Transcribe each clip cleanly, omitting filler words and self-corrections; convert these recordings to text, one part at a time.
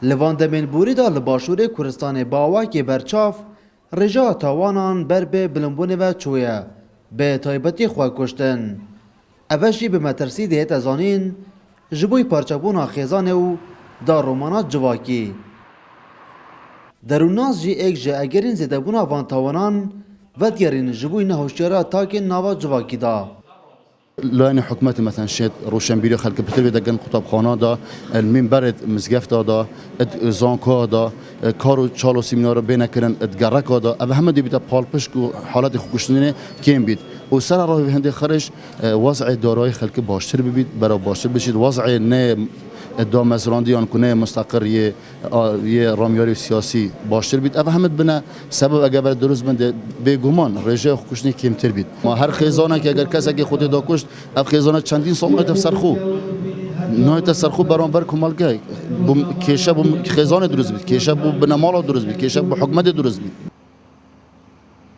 لواندمین بوری دا لباشور کردستان باوکی برچاف رجا تاوانان بر به بلنبونه و چویه به تایبتی خواه کشتن. اوشی به مترسی دهت ازانین جبوی پارچابونا خیزانه و دا رومانات جواکی. دروناز جی ایک جه اگرین زیده بونا وان تاوانان و دیارین جبوی نهوشیارا تاکن ناوا جواکی دا. لانه حکومت مثلا شد روشنبیری خلق بتر دگن کتابخانه دا المنبر مزگفت دا زانکا دا کارو چالو سیمینار بین کردن ادگرک دا اما همه دی بیت پالپش کو حالت خوششونه کم بید و سر راه هند خرج وضع دارای خلق باشتر ببید برای باشتر بشید وضع نه ادام مزراندیان کنه مستقر یه رامیاری سیاسی باشتر بید اما همه بنا سبب اگر بر درست بنده بگمان رژه خوشنی کمتر بید ما هر خیزانه که اگر کسی که خود دا کشت اب خیزانه چندین سال نایت سرخو نایت سرخو برانبر کمالگه کیشه بم خیزانه درست بید کیشه بم بنمال درست بید کیشه بم حکمت درست بید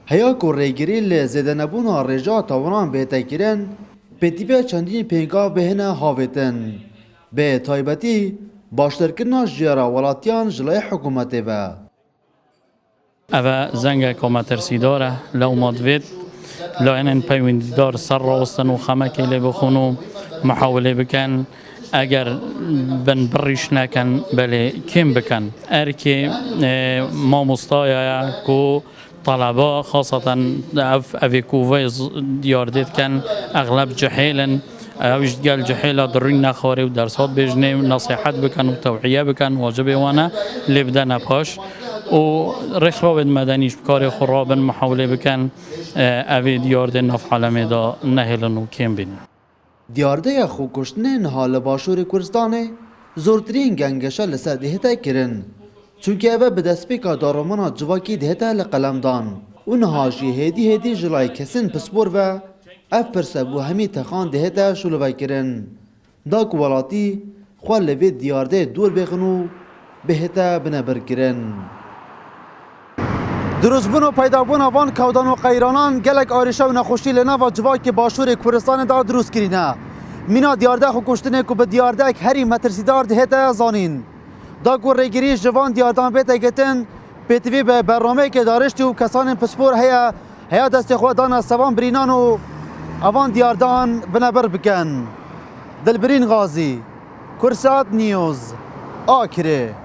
هیا کو ریگری لزیده نبونا رجا تاوانان بهتا کرن پتیوه چندین پینگا بهنه هاویتن به تایبتی باشترکرنا جیارا ولاتیان جلای حکومتی و اوه زنگ کامترسی داره لومات وید لعنن پیوندیدار سر راستن و خمکی لی بخونو محاوله بکن اگر بن بریش نکن بله کم بکن ارکی ما مستایه کو طلبه خاصة اوی کووه دیاردید کن اغلب جحیلن اوش قال جحيلة ضروري نخوري ودرسات بجني نصيحات بكن وتوعية بكن واجبه وانا اللي بدنا باش ورخراب مدنيش بكاري خراب محاولة بكن اوي ديارده نف عالمي دا نهلن و كم بين دیارده خو کشتنه نهال باشور کردستانه زورترین گنگشا لسر دهتا کرن چونکه اوه به دستپیکا دارومانا جواکی دهتا لقلمدان و نهاجی هدی جلای کسین پسپور و اف پرسبو همی تخان دهتا شلوه کرن دا کوالاتی خواه لوی دیارده دور بخنو بهتا بنبر کرن دروزبون و پیدابون وان کودان و قیرانان گلک آرشا و نخوشی لنوا جواک باشور کردستان دا دروز کرینه مینا دیارده خو کشتنه که به دیارده هری مترسیدار دهتا زانین دا کو ریگری جوان دیاردان بیتا گتن پیتوی به برنامه که دارشتی و کسان پسپور هیا دست خود دانا سوان برینان و اوان دیاردان بنبر بکن دلبرین غازی کرسات نیوز آکره